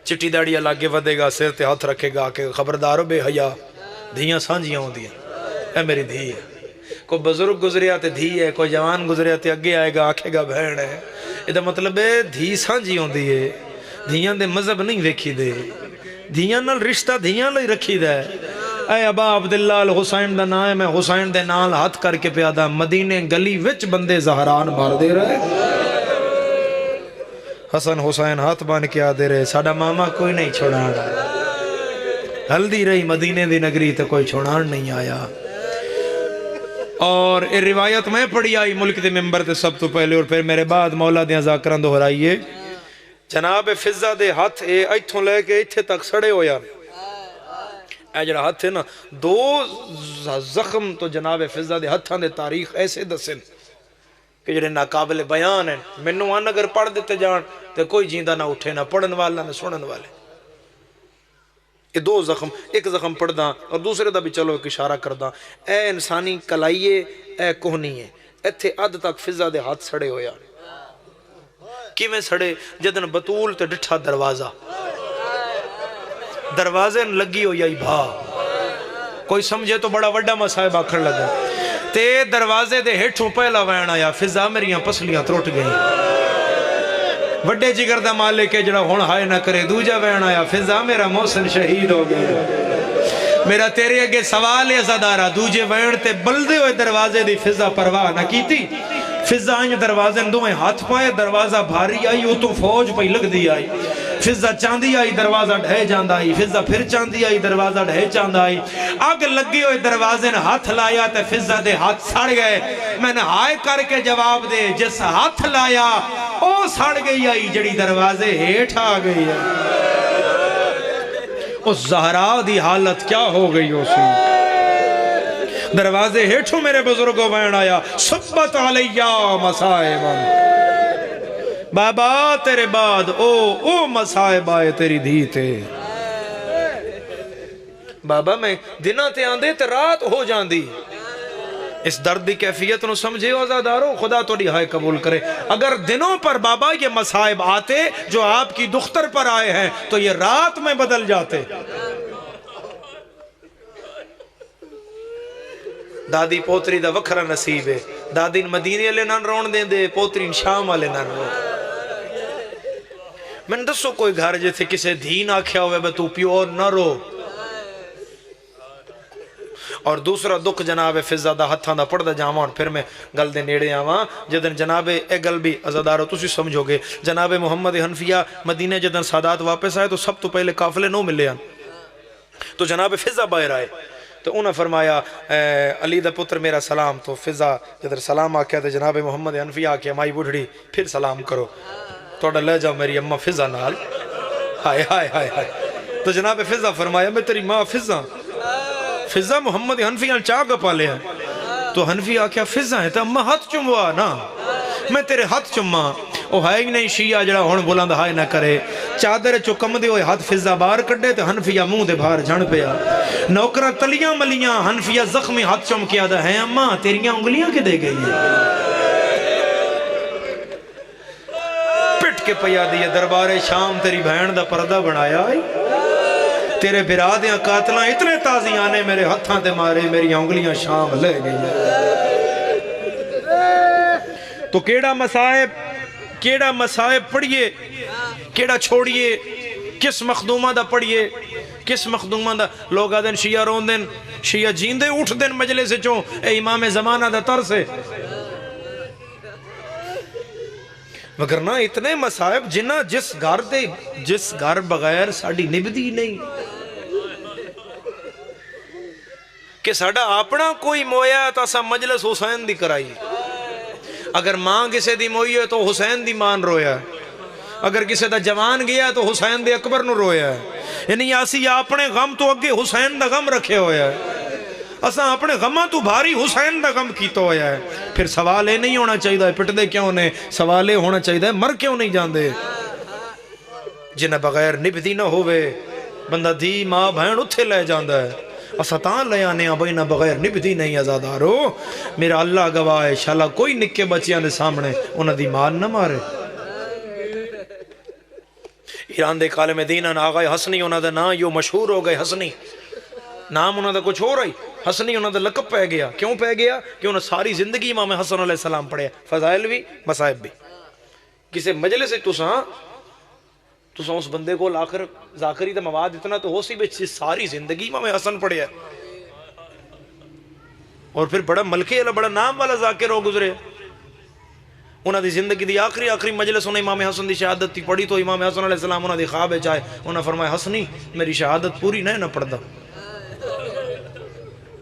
چٹی داڑی لاگے ودے گا، سر تے ہاتھ رکھے گا کہ خبردارو بے حیا، دھیاں سانجیاں ہوں دیا، اے میری دھی ہے۔ کوئی بزرگ گزریا تے دھی ہے، کوئی جوان گزریا تے اگے آئے گا آکھے گا بہن ہے۔ یہ مطلب ہے دھی سانجی ہوں دی ہے، دھیاں دے مذہب نہیں ویکھی دے، دھیاں نال رشتہ دھیاں لئی رکھی دے۔ اے ابا عبداللہ الحسین دا نام ہے، میں حسین دے نال ہاتھ کر کے پیادا مدینے گلی وچ بندے زہران مار دے رہے، حسن حسین ہاتھ بان کے آدھے رہے، ساڑا ماما کوئی نہیں چھوڑانا، ہلدی رہی مدینے دی نگری تے کوئی چھوڑان نہیں آیا۔ اور یہ روایت میں پڑھی آئی ملک دے ممبر تے سب تو پہلے اور پھر میرے بعد مولا دیاں ذاکران دہرائیے جناب فضا دے ہاتھ ایتھوں لے کے ایتھے تک سڑے ہو یار اے جڑا ہاتھ ہے نا دو زخم تو جناب فضا دے ہاتھاں دے تاریخ ایسے دسن کہ جڑے ناقابل بیان ہیں منوں آن اگر پڑھ دیتے جان تو کوئی جیندہ نہ اٹھے نہ پڑھن والا نہ سنن والے یہ دو زخم ایک زخم پڑھ دا اور دوسرے دا بھی چلو ایک اشارہ کر دا اے انسانی کلائیے اے کوہنی ہے ایتھے عد تک فضا دے ہاتھ سڑے ہویا کیویں سڑے جدن بطول تے ڈٹھا دروازے لگی ہو یا بھا کوئی سمجھے تو بڑا وڈا مسائب آکھر لگا تے دروازے دے ہیٹھوں پہلا وین آیا فضا میریاں پسلیاں تروٹ گئیں وڈے جگر دا مالک ہے جڑا ہون ہائے نہ کرے دوجہ وین آیا فضا میرا محسن شہید ہو گیا میرا تیرے اگے سوال ہے زدارہ دوجہ وین تے بلدے ہوئے دروازے دی فضا پرواہ نہ کی تھی فضا آئیں دروازے دو میں ہاتھ پائے دروازہ بھاری آئی وہ تو فوج پہ لگ دی آئی فضا چاندی آئی دروازہ ڈھے جاندہ آئی فضا پھر چاندی آئی دروازہ ڈھے جاندہ آئی آگ لگی ہوئے دروازے نے ہاتھ لایا تے فضا دے ہاتھ سڑ گئے میں نے ہائے کر کے جواب دے جس ہاتھ لایا او سڑ گئی آئی جڑی دروازے ہیٹھ آ گئی ہے اس زہرا دی حالت کیا ہو گئی اسی دروازے ہیٹھوں میرے بزرگوں وین آیا صبت علیہ مسائبان بابا تیرے بعد او مسائب آئے تیری دھیتے بابا میں دنہ تے آندے تے رات ہو جاندی اس درد دی کیفیت نو سمجھے آزادارو خدا تو رہائی قبول کرے اگر دنوں پر بابا یہ مسائب آتے جو آپ کی دختر پر آئے ہیں تو یہ رات میں بدل جاتے دادی پوتری دا وکھرا نصیب ہے دادی مدینے لے نان رون دیں دے پوتری شام والے نان رون میں نے دسو کوئی گھر جیسے کسے دھین آکھیا ہوئے بے تو پیو نہ رو اور دوسرا دکھ جناب فضا دا ہتھاں دا پڑھ دا جامان پھر میں گل دے نیڑے آواں جدن جناب اے گل بھی عزادارو تسی سمجھو گے جناب محمد حنفیہ مدینہ جدن سادات واپس آئے تو سب تو پہلے قافلے نو ملے آن تو جناب فضا باہر آئے تو انہوں نے فرمایا علی دا پتر میرا سلام تو فضا جدر سلام آکیا تو جناب محمد حنفیہ آکیا مائی بڑھڑی پھر سلام کرو توڑا لے جاؤ میری اممہ فضا نال ہائے ہائے ہائے ہائے تو جناب فضا فرمایا میں تیری ماں فضا محمد حنفیہ چاہ گپا لے ہیں تو حنفیہ آکیا فضا ہے تو اممہ ہاتھ چموا نا میں تیرے ہاتھ چمہ او ہائے ہی نہیں شیعہ جڑا ہون بلند ہائے نہ کرے چادر چو کم دے ہوئے ہاتھ فضا بار کڑے تو حنفیہ منہ دے بھار جھڑ پیا نوکرہ تلیاں ملیاں حنفیہ زخمی ہاتھ چم کیا دا ہے اممہ تیریاں انگلیاں کے دے گئی ہیں پٹ کے پیا دیئے دربار شام تیری بہن دا پردہ بنایا آئی تیرے برادیاں قاتلان اتنے تازی آنے میرے ہتھاں تے مارے میری انگلیاں شام لے گئی تو کیڑا مسائب پڑھئے کیڑا چھوڑئے کس مخدومہ دا پڑھئے کس مخدومہ دا لوگ آدن شیعہ رون دن شیعہ جیندے اٹھ دن مجلے سے چون اے امام زمانہ دا تر سے مگر نہ اتنے مسائب جنہ جس گھر بغیر ساڑی نبدی نہیں کہ ساڑا اپنا کوئی مویا ہے تاسا مجلس حسین دی کرائی اگر ماں کسے دی موئی ہے تو حسین دی مان رویا ہے اگر کسے دا جوان گیا تو حسین دی اکبر نو رویا ہے یعنی آسی اپنے غم تو اگے حسین دا غم رکھے ہویا ہے اساں اپنے غمہ تو بھاری حسین دا غم کیتا ہویا ہے پھر سوال اے نہیں ہونا چاہیے پٹ دے کیوں نے سوال اے ہونا چاہیے مر کیوں نہیں جان دے جنہ بغیر نبدی نہ ہوئے بندہ دی ماں بہن اتھے لے جان ہے اسا تاں لے آنے بینہ بغیر نبدی نہیں آزادارو میرا اللہ گواہ ہے شاءاللہ کوئی نکے بچیاں دے سامنے انہ دی مان نہ مارے ایران دے کالم دینہ آغای حسنی انہ دا نا یو مشہور ہو گئے حسنی نام انہ دا کچھ ہو رہی حسنی انہ دا لقب پہ گیا کیوں پہ گیا کہ انہ ساری زندگی امام حسن علیہ السلام پڑھے فضائل بھی مسائب بھی کسے مجلس سے تساں اس بندے کو لاکر ذاکری دا مواد اتنا تو ہو سی بچ ساری زندگی امام حسن پڑھے ہے اور پھر بڑا ملکے اللہ بڑا نام والا ذاکر ہو گزرے انہ دی زندگی دی آخری مجلس انہیں امام حسن دی شہادت تھی پڑھی تو امام حسن علیہ السلام انہ دی خواب ہے چاہے انہ فرمائے حسنی میری شہادت پوری نہیں نہ پڑھ دا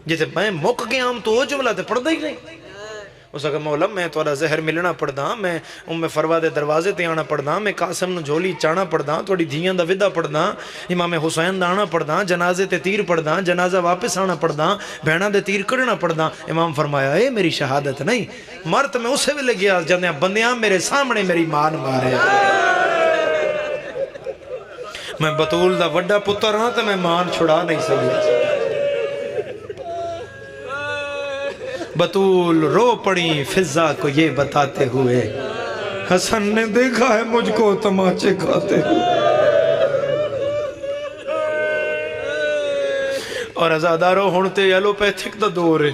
جیسے میں مک گیا ہم تو وہ جملہ تے پڑھدا ہی نہیں. اس کہا مولا میں تھوڑا زہر ملنا پڑھدا, میں فروا دے دروازے تے آنا پڑھدا, میں قاسم نو جھولی چانا پڑھدا, تھوڑی دھیاں دا ودا پڑھدا, امام حسین دا آنا پڑھدا, جنازے تے تیر پڑھدا, جنازہ واپس آنا پڑھدا, بہنا دے تیر کڑنا پڑھدا. امام فرمایا اے میری شہادت نہیں, مرت میں اسے ویلے گیا جدیاں بندیاں میرے سامنے میری مان مارے. میں بطول دا وڈا پتر ہاں تے میں مان چھڑا نہیں سکتا. بطول رو پڑی فضا کو یہ بتاتے ہوئے, حسن نے دیکھا ہے مجھ کو تماچے کھاتے ہوئے. اور ازادارو ہونتے ایلوپیتھک دا دور ہے,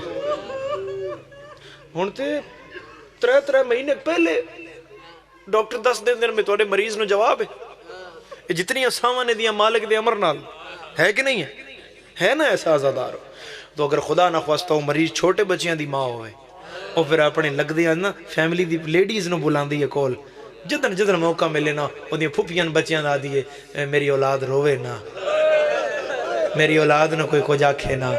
ہونتے 3 مہینے پہلے ڈاکٹر 10 دن میں توڑے مریض نو جواب ہے. جتنی اساواں نے دیا مالک دے امر نال ہے کہ نہیں ہے نا ایسا ازادارو. تو اگر خدا نہ خواستہ ہو مریض چھوٹے بچیاں دی ماں ہوئے, اور پھر اپنے لگ دیا نا فیملی دی لیڈیز نو بلان دی کول, جدن موقع ملے نا وہ دی پھوپیاں بچیاں دا دیئے میری اولاد روے نا, میری اولاد نو کوئی کچھ آکھے نا,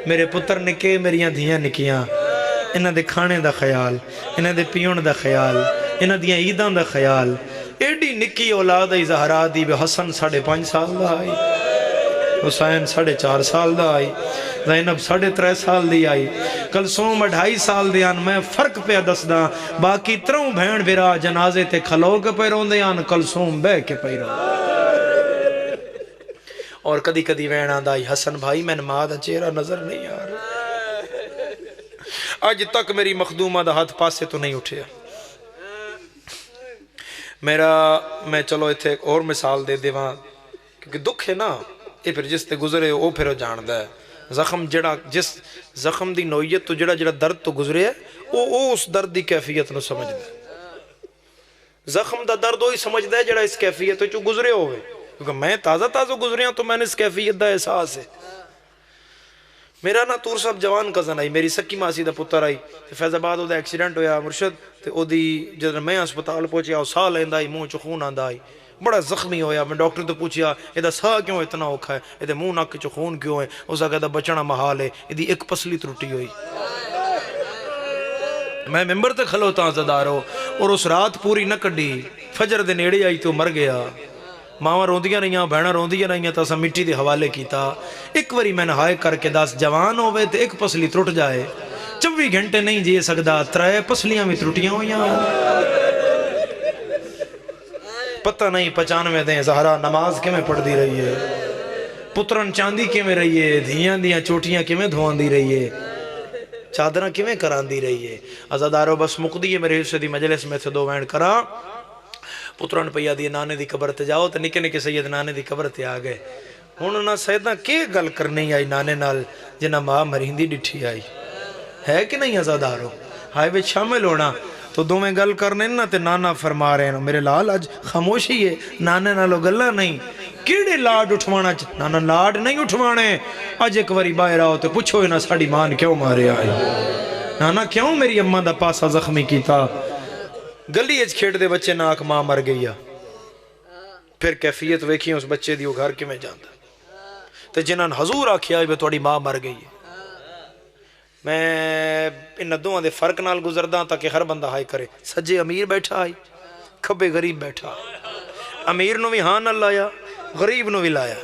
میرے پتر نکے میریاں دھیاں نکیاں, انہاں دے کھانے دا خیال, انہاں دے پیون دا خیال, انہاں دیاں عیداں دا خیال. ایڈی نکی اولاد آئی زہرا دی بے حسن 5.5 سال دا آئی, حسین 4.5 سال دا آئی, زینب 3.5 سال دی آئی, کلثوم 2.5 سال دی آن. میں فرق پہ دس دا, باقی 3 بھین بھرا جنازے تے کھلو کے پیروں دے آن, کلثوم بے کے پیروں. اور کدی کدی وین آندا ہی حسن بھائی میں ماں دا چہرہ نظر نہیں آ رہا, آج تک میری مخدومہ دا ہاتھ پاسے تو نہیں اٹھیا. میں چلو ایتھے ایک اور مثال دے دیواں, کیونکہ دکھ ہے نا یہ پھر جس تے گزرے وہ پھر جاندا ہے. زخم جڑا جس زخم دی نوعیت تو جڑا درد تو گزرے ہے وہ اس درد دی کیفیت نو سمجھ دے. زخم دا درد وہی سمجھ دے جڑا اس کیفیت چو گزرے ہوئے, کیونکہ میں تازہ گزرے ہوں تو میں نے اس کیفیت دا احساس ہے. میرا نا تور صاحب جوان کزن آئی, میری سکی ماسی دا پتر آئی, فیض آباد وہ دا ایکسیڈنٹ ہویا مرشد, تے او دی جدر میں اسپتال پہنچیا وہ ساہ لیندہ آئی, منہ چو خون آندہ آئی, بڑا زخمی ہویا. میں ڈاکٹر تو پوچھیا یہ ساہ کیوں اتنا اوکھا ہے, یہ منہ ناک چو خون کیوں ہے, اسا کہتا بچنا محال ہے, یہ ایک پسلی ترٹی ہوئی. میں ممبر تے کھلوتا زدارو, اور اس رات پوری نہ کڈی, فجر دے نیڑے آئی تو مر گیا. ماں روندیاں رہیاں, بہنا روندیاں رہیاں, تا سا مٹی دے حوالے کیتا. ایک وری میں نہائے کر کے 10 جوان ہوئے تے ایک پسلی ترٹ جائے, 24 گھنٹے نہیں جیے سکدا, 3 پسلیاں میں ترٹیاں ہویاں. پتہ نہیں 95 دیں زہرا نماز کے میں پڑھ دی رہی ہے, پترن چاندی کے میں رہی ہے, دھیاں دیاں چوٹیاں کے میں دھوان دی رہی ہے, چادرہ کی میں کران دی رہی ہے. ازادارو بس مقدی ہے میرے حصے دی مجلس میں سے 2 وینڈ کرا. پتران پیا دی نانے دی قبر تے جاؤ, تے نکے نکے سید نانے دی قبر تے آگئے. ہون نا سیدنا کی گل کرنی آئی نانے نال جنہ ماں مرہندی ڈٹھی آئی ہے کہ نہیں. ازادارو ہائے وے شامل ہونا تو 2 میں گل کرنے نا تے نانا فرما رہے ہیں, میرے لال آج خاموشی ہے, نانے نالو گلہ نہیں. کیڑے لاڈ اٹھوانا, نانا لاڈ نہیں اٹھوانے. آج ایک وری باہر آؤ تے پوچھو نا ساڑی مان کیوں مارے آئی, نانا کیوں میری اماں دا پاسا زخمی کیتا. گلی اج کھیڑ دے بچے ناک ماں مر گئی. پھر کیفیت ویکھی اس بچے دی وہ گھر کے میں جانتا, تے جنہاں حضور آکھیا ہے توڑی ماں مر گئی. میں ان دوہاں دے فرق نال گزرداں تاکہ ہر بندہ ہائی کرے. سجے امیر بیٹھا آئی, کھبے غریب بیٹھا. امیر نو بھی ہاں نہ لایا, غریب نو بھی لایا.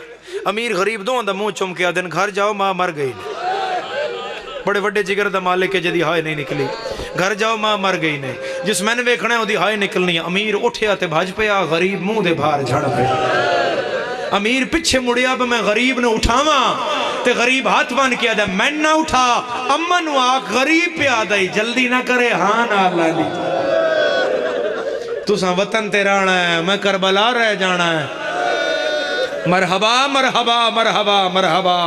امیر غریب دوہاں دا منہ چم کے آدن گھر جاؤ ماں مر گئی. بڑے وڈے جگر دا مالک ہے جدی ہائے نہیں نکلی, گھر جاؤ ماں مر گئی نے. جس میں نے ویکھنا ہے وہ دی ہائے نکلنی ہے. امیر اٹھیا تے بھاج پیا, غریب منہ دے بھار جھڑ پیا. امیر پچھے مڑیا پہ میں غریب نے اٹھاواں تے غریب ہاتھ بان کیا دے, میں نہ اٹھا امن واق غریب پہ آدھائی, جلدی نہ کرے ہاں نہ اللہ لی. تو ساں وطن تے رانا ہے, میں کربلا رہ جانا ہے. مرحبا مرحبا مرحبا مرحبا,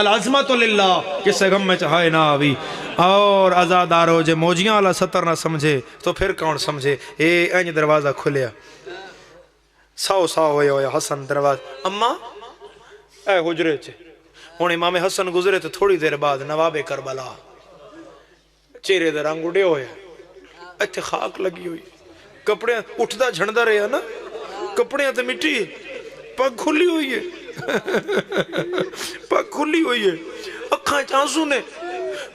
العظمت للہ, کسے غم میں چاہے نہ آوی. اور ازادارو جے موجیاں اللہ سطر نہ سمجھے تو پھر کون سمجھے. اینج دروازہ کھلیا, ساو ہویا حسن دروازہ, اماں اے حجرے چھے. ہون امام حسن گزرے تو تھوڑی دیر بعد نواب کربلا, چہرے دے رنگ اڑے ہوئے, ایتھے خاک لگی ہوئی, کپڑے اٹھدا جھندا رہے نا, کپڑے تے مٹی, پگ کھلی ہوئی ہے, پگ کھلی ہوئی ہے. اکھاں چانسو نے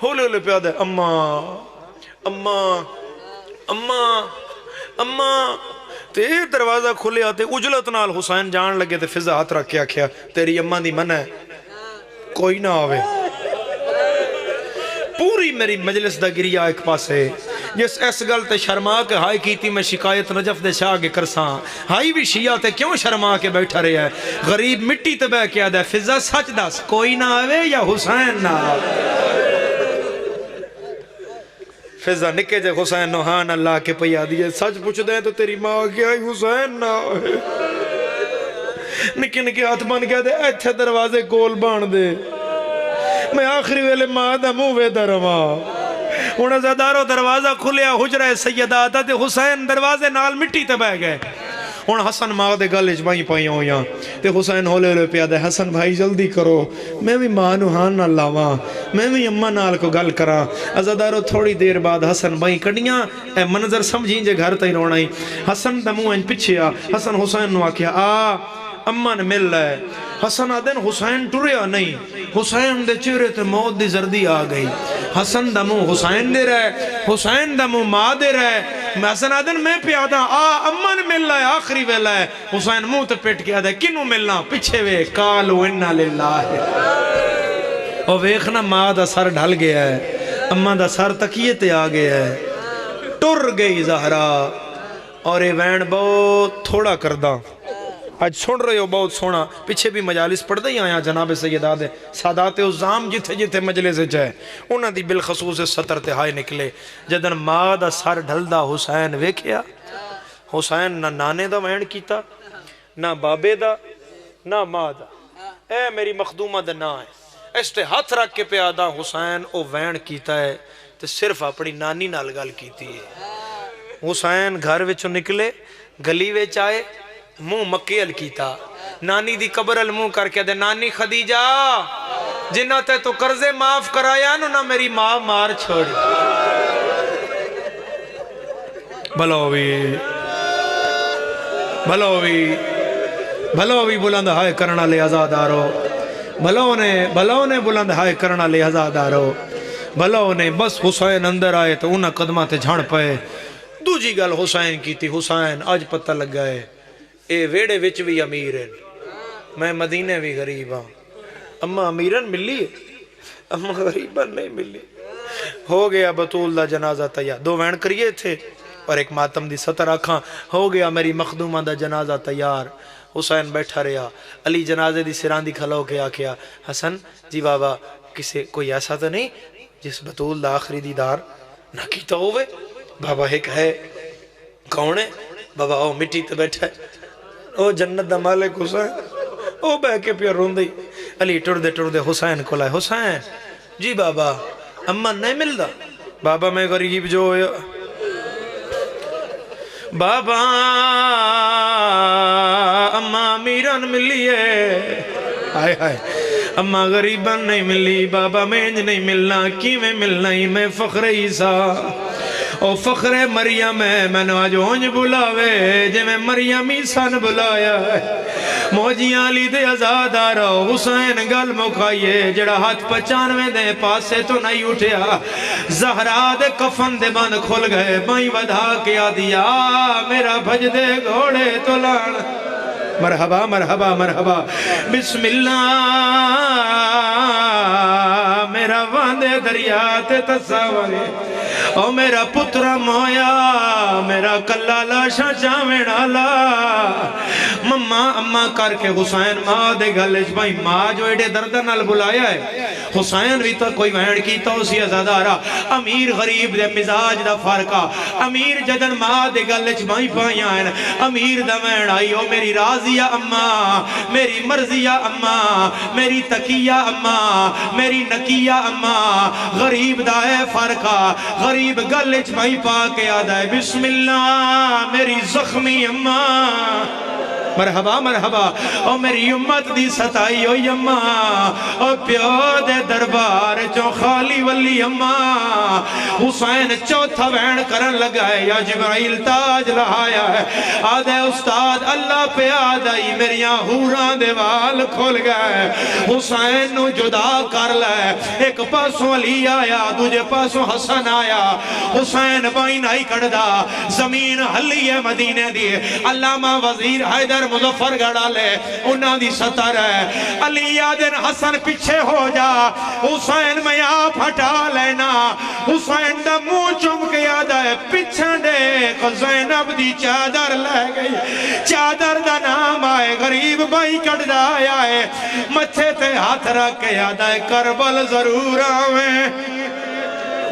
ہولے ہولے پیا دے اماں اماں اماں اماں تے دروازہ کھلے آتے اجلت نال حسین جان لگے تے فضا ہاتھ رکھ کے آکھیا تیری اماں دی من ہے کوئی نہ آوے پوری میری مجلس دا گریا ایک پاسے جس اس گل تے شرما کے ہائی کیتی میں شکایت نجف دے شاہ کے کرساں ہائی بھی شیعہ تے کیوں شرما کے بیٹھا رہے ہے غریب مٹی تے بے کیا دے فضا سچ دس کوئی نہ آوے یا حسین نہ آوے فضا نکے جے حسین نوحان اللہ کے پیا دیئے سچ پوچھ دیں تو تیری ماں کیا ہی حسین نہ آوے نکے نکے ہاتھ بن گیا دے ایتھے دروازے گول بان دے میں آخری ویلے ماں دا منہ وے درما انہاں زدارو دروازہ کھلیا حجرہ سیدہ آتا تے حسین دروازے نال مٹی تے بہ گئے انہاں حسن ماں دے گل اجمائی پائیں ہویاں تے حسین ہولے ہولے پیا دے حسن بھائی جلدی کرو میں بھی ماں نوحان نہ لاواں میں بھی اماں نال کو گل کراں ازادارو تھوڑی دیر بعد حسن بھائی کڑیاں اے منظر سمجھیں جے گھر تے رونائی حسن دا منہ انج پچھے آ حسن حسین نو آکھیا آ اماں نے مل رہے حسن آدن حسین ٹریا نہیں حسین دے چہرے تے موت دی زردی آ گئی حسن دا منہ حسین دے رہے حسین دا منہ ماں دے رہے میں حسن آدن میں پیادا اماں نے مل رہا ہے آخری ویلہ ہے حسین منہ تے پیٹ کیا دے کنوں ملنا پچھے وے کالو انہا للہ ہے اور ویکھنا ماں دا سر ڈھل گیا ہے اماں دا سر تکیے تے آ گیا ہے ٹر گئی زہرا اور اے وین بہت تھوڑا کردہ آج سن رہے ہو بہت سونا پیچھے بھی مجالس پڑھ دے ہی آیا جناب سیداد سادات عظام جتھے جتھے مجلس جائے انہاں دی بالخصوص سطر تے ہائے نکلے جدن ماں دا سر ڈھلدا حسین ویکھیا حسین نہ نانے دا وین کیتا نہ بابے دا نہ ماں دا اے میری مخدومہ دا نا ہے اس تے ہاتھ رکھ کے پیادا حسین او وین کیتا ہے تے صرف اپنی نانی نال گل کیتی ہے حسین گھر وچوں نکلے گلی وچ آئے منہ مکیل کیتا نانی دی قبر المنہ کر کے دے نانی خدیجہ جنہ تے تو قرضے معاف کرایا نہ میری ماں مار چھوڑی بھلوی بھلوی بھلوی بلند ہائے کرنا لے ازادارو بھلو نے بلند ہائے کرنا لے ازادارو بھلو نے بس حسین اندر آئے تو انہاں قدمہ تے جھاڑ پائے دوجی گل حسین کی تھی حسین آج پتہ لگ گئے اے ویڑے وچ بھی امیر ہیں میں مدینے بھی غریب ہاں اماں امیرن ملی ہے اماں غریبن نہیں ملی ہو گیا بطول دا جنازہ تیار دو وین کریے تھے اور ایک ماتم دی سطر آکھاں ہو گیا میری مخدومہ دا جنازہ تیار حسین بیٹھا رہا علی جنازے دی سران دی کھلو کے آکھیا حسن جی بابا کسے کوئی ایسا تو نہیں جس بطول دا آخری دیدار نہ کیتا ہوئے بابا ایک ہے کون ہے بابا او مٹی تے بیٹھا ہے او جنت دا مالک حسین او بہ کے پیا رون دی علی ٹر دے حسین کو لائے حسین جی بابا اماں نہیں ملدا بابا میں غریب جو بابا اماں امیران ملیے آئے آئے اماں غریبان نہیں ملی بابا میں نہیں ملنا کی میں ملنا ہی میں فخر عیسیٰ او فخر مریم ہے میں نو آج ہونج بلاوے جے میں مریم عیسیٰ نے بلایا ہے موجیاں لی دے ازاد آ رہا حسین گل مکھائیے جڑا ہاتھ 95 دے پاسے تو نہیں اٹھیا زہرا دے کفن دے بند کھل گئے بائیں ودھا کیا دیا میرا بھج دے گھوڑے تو لان مرحبا مرحبا مرحبا بسم اللہ میرا واندے دریا تے تصاورے او میرا پترا مویا میرا کلا لاشا چاوین آلا مما اما کر کے حسین ماں دے گلش بھائی ماں جو ایڈے دردنال بلایا ہے حسین بھی تو کوئی وین کی توسیہ زدارا امیر غریب دے مزاج دا فرقا امیر جدن ماں دے گلش بھائی پائیاں ہیں امیر دا وین آئی او میری راضیہ اماں میری مرضیہ اماں میری تقیہ اماں میری نقیہ اماں غریب دا ہے فرقا غریب گلچ بھائی پا کے آدھا ہے بسم اللہ میری زخمی اماں مرحبا مرحبا او میری امت دی ستائی ہوئی اماں او پیو دے دربار چو خالی ولی اماں حسین چوتھا بین کرن لگا ہے یا جبرائیل تاج لہایا ہے آدھے استاد اللہ پہ آدھائی میریاں ہوران دے وال کھول گئے حسین نو جدا کر لے ایک پاسوں علی آیا دوجہ پاسوں حسن آیا حسین بائن آئی کڑدا زمین حلی مدینے دی علامہ وزیر حیدر مظفر گڑا لے انہاں دی سطر ہے علی آدن حسن پیچھے ہو جا حسین میں آپ ہٹا لینا حسین دا منہ چم کے آدھا ہے پیچھے دیکھ زینب دی چادر لے گئی چادر دا نام آئے غریب بائی کڑدا آیا ہے مچھے تے ہاتھ رکھ کے آدھا ہے کربل ضرور آویں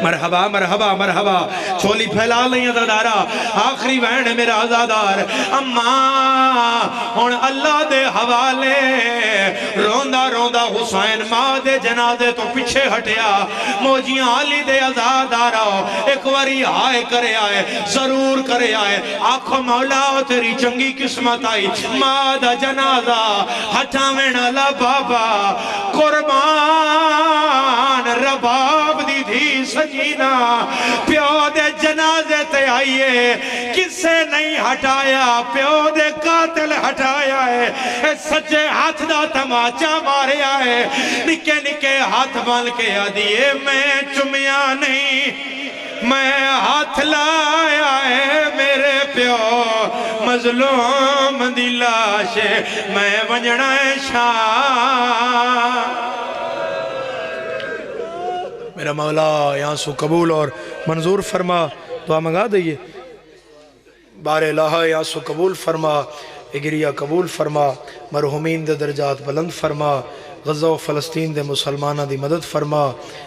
مرحبا مرحبا مرحبا چھولی پھیلا لیں عزادارہ آخری وین میرا عزادار اماں ہون اللہ دے حوالے روندہ روندہ حسین ماں دے جنازے تو پیچھے ہٹیا موجیاں علی دے عزادارہ ایک واری آئے کرے آئے ضرور کرے آئے آنکھوں مولا تیری چنگی قسمت آئی ماں دا جنازہ ہٹاوین اللہ بابا قربان رباب دی دھی سجینہ پیو دے جنازے تے آئیے کسے نہیں ہٹایا پیو دے قاتل ہٹایا ہے سچے ہاتھ دا تماچا مارے آئے نکے نکے ہاتھ بال کے آدھیے میں چمیا نہیں میں ہاتھ لایا ہے میرے پیو مظلوم دی لاش میں ونجنا شاہ میرا مولا یہاں سو قبول اور منظور فرما دعا منگا دئیے بار الہ یہاں سو قبول فرما اگریہ قبول فرما مرحومین دے درجات بلند فرما غزہ و فلسطین دے مسلمانہ دی مدد فرما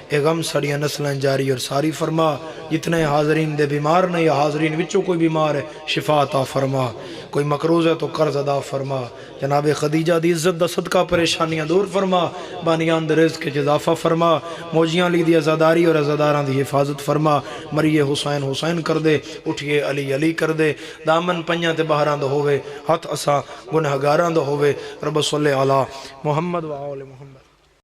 اے غم سڑیاں نسلیں جاری اور ساری فرما جتنے حاضرین دے بیمار نہیں یا حاضرین وچوں کوئی بیمار ہے شفا عطا فرما کوئی مقروض ہے تو قرض ادا فرما جناب خدیجہ دی عزت دا صدقہ پریشانیاں دور فرما بانیان دے رزق کے اضافہ فرما موجیاں لی دی عزاداری اور عزاداران دی حفاظت فرما مریے حسین حسین کر دے اٹھئے علی علی کر دے دامن پنیاں تے بہران دے ہوئے ہاتھ اسا گنہگاران دے ہوئے رب صلی علی محمد و آل محمد